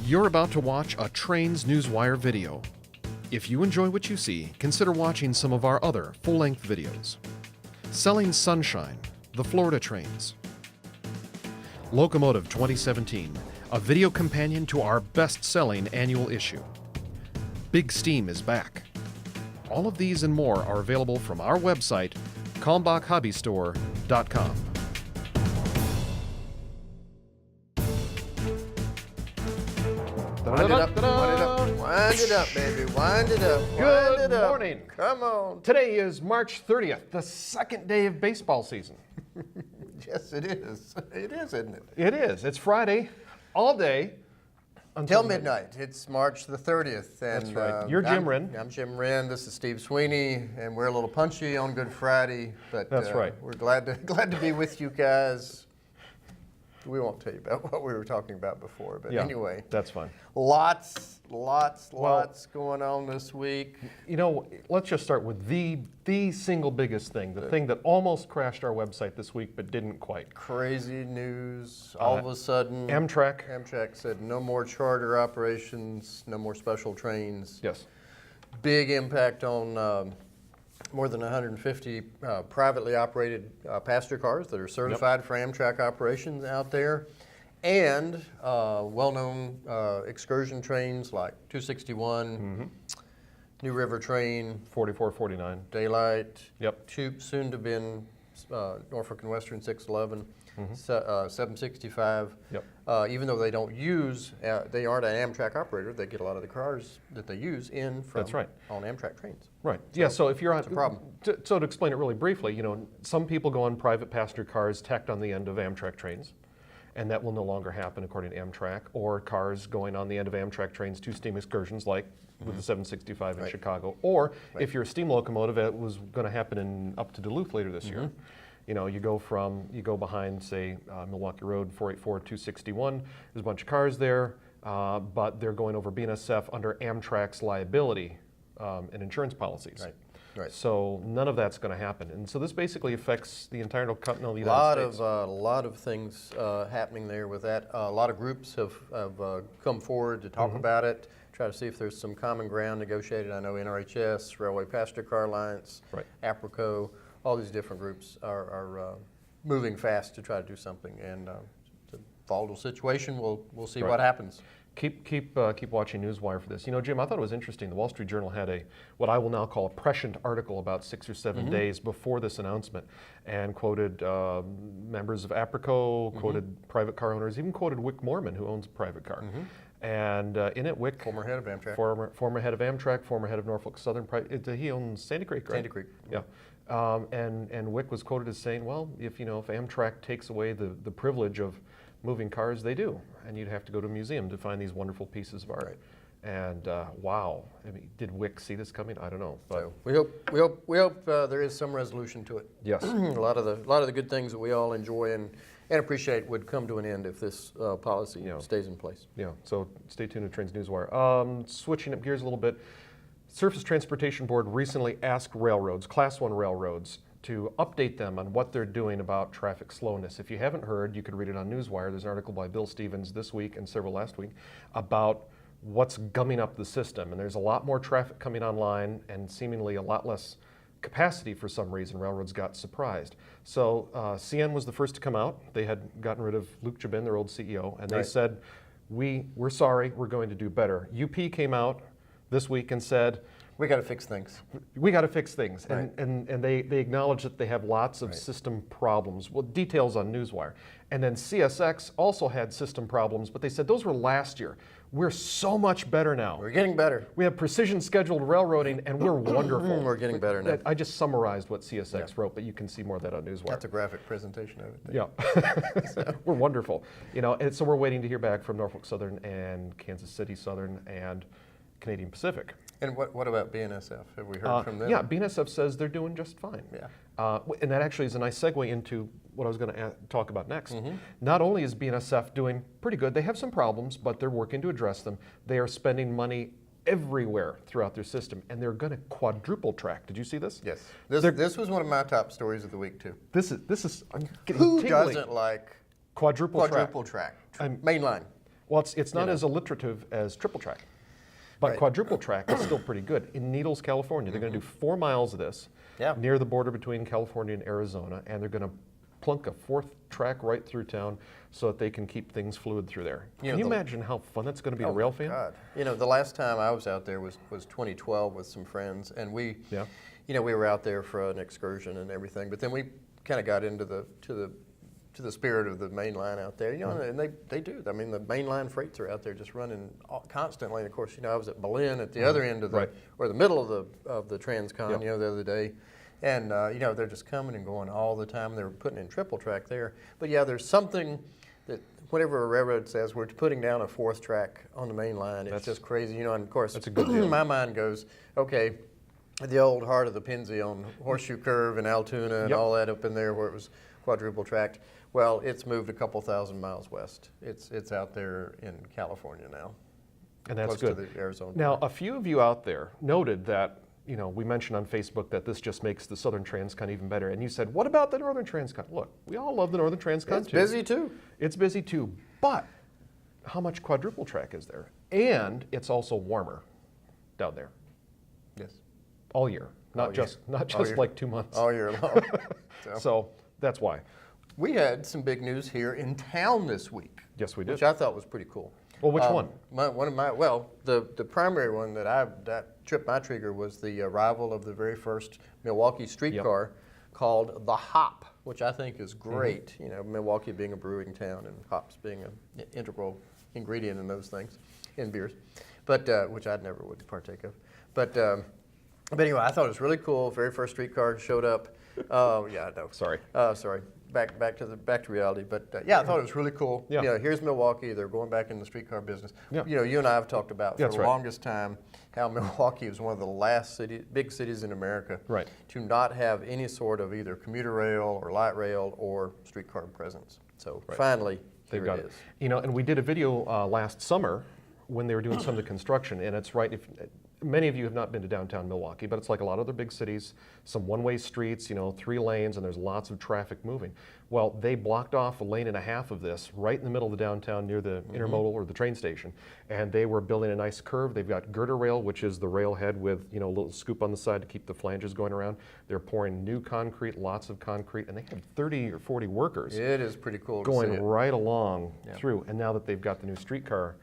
You're about to watch a Trains Newswire video. If you enjoy what you see, consider watching some of our other full-length videos. Selling Sunshine, the Florida Trains. Locomotive 2017, a video companion to our best-selling annual issue. Big Steam is back. All of these and more are available from our website, kalmbachhobbystore.com. Wind it up, wind it up, baby, wind it up, wind Good it up. morning. Come on. Today is March 30th, the second day of baseball season. Yes, it is. It is, isn't it? It is. It's Friday, all day. Until midnight. It's March the 30th. And, That's right. You're Jim Wrinn. I'm Jim Wrinn. This is Steve Sweeney, and we're a little punchy on Good Friday, but That's right. We're glad to be with you guys. We won't tell you about what we were talking about before, but Yeah, anyway. that's fine. Lots going on this week. You know, let's just start with the single biggest thing, the thing that almost crashed our website this week but didn't quite. Crazy news. All of a sudden, Amtrak said no more charter operations, no more special trains. Yes. Big impact on more than 150 privately operated passenger cars that are certified for Amtrak operations out there, and well-known excursion trains like 261, New River Train, 4449. Daylight, Yep. soon to be Norfolk and Western 611, 765. Yep. Even though they don't use, they aren't an Amtrak operator, they get a lot of the cars that they use in from That's right. on Amtrak trains. Right. Yeah. So if you're on, a problem. So to explain it really briefly, you know, some people go on private passenger cars tacked on the end of Amtrak trains, and that will no longer happen according to Amtrak. Or cars going on the end of Amtrak trains to steam excursions, like with the 765 in Chicago. Or if you're a steam locomotive, it was going to happen up to Duluth later this year. You know, you go behind, say, Milwaukee Road, 484, 261. There's a bunch of cars there, but they're going over BNSF under Amtrak's liability and insurance policies. Right. So none of that's going to happen, and so this basically affects the entire continental United States. A lot of things happening there with that. A lot of groups have come forward to talk about it, try to see if there's some common ground negotiated. I know NRHS, Railway Passenger Car Alliance, APRCO, all these different groups are moving fast to try to do something, and it's a volatile situation. We'll see what happens. Keep watching Newswire for this. You know, Jim, I thought it was interesting. The Wall Street Journal had what I will now call a prescient article about 6 or 7 days before this announcement, and quoted members of APRCO, quoted private car owners, even quoted Wick Moorman, who owns a private car. And in it, Wick, Former head of Amtrak. former head of Amtrak, former head of Norfolk Southern. He owns Sandy Creek, right? Sandy Creek. Yeah. And Wick was quoted as saying, well, if Amtrak takes away the privilege of moving cars, they do, and you'd have to go to a museum to find these wonderful pieces of art. And wow, I mean, did Wick see this coming? I don't know, but So we hope there is some resolution to it. yes, a lot of the good things that we all enjoy and appreciate would come to an end if this policy stays in place. yeah. So stay tuned to Trains Newswire. Switching up gears a little bit. Surface Transportation Board recently asked railroads, Class 1 railroads, to update them on what they're doing about traffic slowness. If you haven't heard, you could read it on Newswire. There's an article by Bill Stevens this week and several last week about what's gumming up the system. And there's a lot more traffic coming online and seemingly a lot less capacity for some reason. Railroads got surprised. So CN was the first to come out. They had gotten rid of Luke Jobin, their old CEO, and they said, we're sorry, we're going to do better. UP came out this week and said, We got to fix things. we got to fix things. And they acknowledge that they have lots of system problems. Well, details on Newswire. And then CSX also had system problems, but they said those were last year. We're so much better now. We're getting better. We have precision scheduled railroading, and we're wonderful. We're getting better now. I just summarized what CSX wrote, but you can see more of that on Newswire. That's a graphic presentation of it. Yeah, we're wonderful. You know, and so we're waiting to hear back from Norfolk Southern and Kansas City Southern and Canadian Pacific. And what about BNSF? Have we heard from them? Yeah, BNSF says they're doing just fine. Yeah. And that actually is a nice segue into what I was going to talk about next. Not only is BNSF doing pretty good, they have some problems, but they're working to address them. They are spending money everywhere throughout their system, and they're going to quadruple track. Did you see this? Yes. This was one of my top stories of the week too. This is I'm getting Who tingly. doesn't like Quadruple track? Main line. Well, it's not know. as alliterative as triple track, but Right. quadruple track is still pretty good. In Needles, California, they're going to do 4 miles of this Yeah. near the border between California and Arizona, and they're going to plunk a 4th track right through town so that they can keep things fluid through there. You Can know, you imagine how fun that's going to be a Oh, rail my fan? God. You know, the last time I was out there was 2012 with some friends, and we were out there for an excursion and everything. But then we kind of got into the spirit of the main line out there. You know, and they do. I mean, the mainline freights are out there just running constantly. And of course, you know, I was at Berlin at the other end of the Right. or the middle of the Transcon. Yep. You know, the other day. And, you know, they're just coming and going all the time. They're putting in triple track there. But, yeah, there's something that whenever a railroad says we're putting down a 4th track on the main line, it's just crazy. You know, and, of course, that's a good deal. my mind goes, okay, the old heart of the Pennsy on Horseshoe Curve and Altoona and Yep. all that up in there where it was quadruple tracked. Well, it's moved a couple thousand miles west. It's out there in California now. And that's close good. to the Arizona Now, border. a few of you out there noted that, you know, we mentioned on Facebook that this just makes the Southern Transcon even better. And you said, what about the Northern Transcon? Look, we all love the Northern Transcon It's too. busy too. It's busy too, but how much quadruple track is there? And it's also warmer down there Yes. all year, not All year. just All year. like 2 months. All year long. So that's why. We had some big news here in town this week. Yes, we did. Which I thought was pretty cool. Well, which one? The primary one that tripped my trigger was the arrival of the very first Milwaukee streetcar called the Hop, which I think is great. You know, Milwaukee being a brewing town and hops being an integral ingredient in those things, in beers, but which I never would partake of. But anyway, I thought it was really cool. Very first streetcar showed up. Oh yeah, no. Sorry. Sorry. Back to reality. But yeah, I thought it was really cool. Yeah. You know, here's Milwaukee. They're going back in the streetcar business. Yeah. You know, you and I have talked about for That's the right. longest time how Milwaukee was one of the last big cities in America Right. to not have any sort of either commuter rail or light rail or streetcar presence. So finally, They've here got it it. is. You know, and we did a video last summer when they were doing some of the construction, and it's right. If many of you have not been to downtown Milwaukee, but it's like a lot of other big cities, some one-way streets, you know, 3 lanes, and there's lots of traffic moving. Well, they blocked off 1.5 lanes of this right in the middle of the downtown near the intermodal or the train station, and they were building a nice curve. They've got girder rail, which is the railhead with, you know, a little scoop on the side to keep the flanges going around. They're pouring new concrete, lots of concrete, and they have 30 or 40 workers It is pretty cool to going see it. right along Yeah. through. And now that they've got the new streetcar,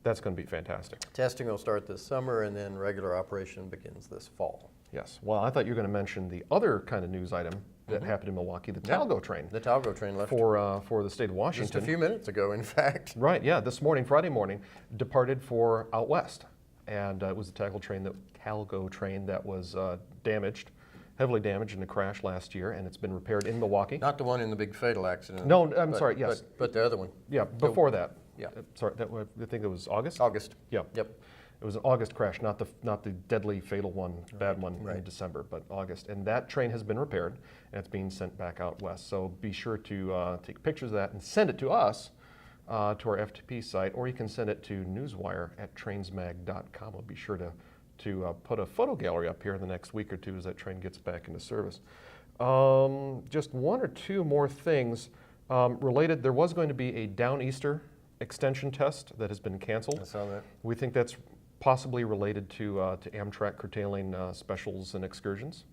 that's going to be fantastic. Testing will start this summer, and then regular operation begins this fall. Yes. Well, I thought you were going to mention the other kind of news item that happened in Milwaukee, the Talgo train The Talgo train left for the state of just Washington. a few minutes ago, in fact. Right. Yeah. This morning, Friday morning, departed for out west, and it was the Talgo train that was damaged, heavily damaged in a crash last year, and it's been repaired in Milwaukee. Not the one in the big fatal accident. No, I'm but- sorry, yes. But the other one. Yeah. Before that. Yeah. Sorry. I think it was August. August. Yeah. Yep. It was an August crash, not the deadly fatal one, bad one in right. December, but August. And that train has been repaired, and it's being sent back out west. So be sure to take pictures of that and send it to us, to our FTP site, or you can send it to newswire@trainsmag.com. We'll be sure to put a photo gallery up here in the next week or two as that train gets back into service. Just 1 or 2 more things related. There was going to be a Downeaster extension test that has been canceled. I saw that. We think that's possibly related to Amtrak curtailing specials and excursions.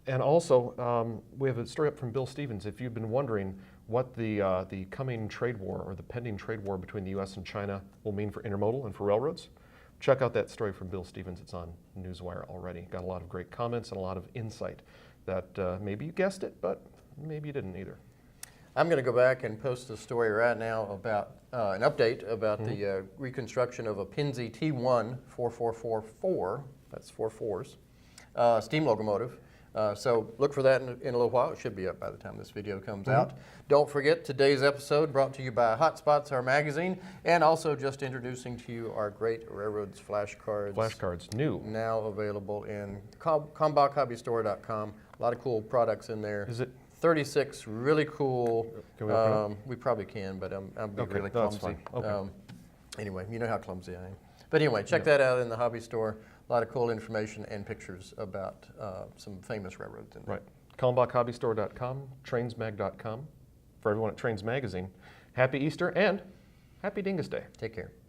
And also, we have a story up from Bill Stevens. If you've been wondering what the coming trade war or the pending trade war between the U.S. and China will mean for intermodal and for railroads, check out that story from Bill Stevens. It's on Newswire already. Got a lot of great comments and a lot of insight that maybe you guessed it, but maybe you didn't either. I'm going to go back and post a story right now about an update about the reconstruction of a Pennsy T1 4444, that's 4 fours, steam locomotive. So look for that in a little while. It should be up by the time this video comes out. Don't forget today's episode brought to you by Hotspots, our magazine, and also just introducing to you our great Railroads flashcards. Flashcards, new. Now available in KalmbachHobbyStore.com. A lot of cool products in there. Is it? 36 really cool. Can we open it? We probably can, but I'm being Okay, really that's clumsy. fine. Okay. Anyway, you know how clumsy I am. But anyway, check that out in the hobby store. A lot of cool information and pictures about some famous railroads in there. Right. KalmbachHobbyStore.com, trainsmag.com. For everyone at Trains Magazine, happy Easter and Happy Dingus Day. Take care.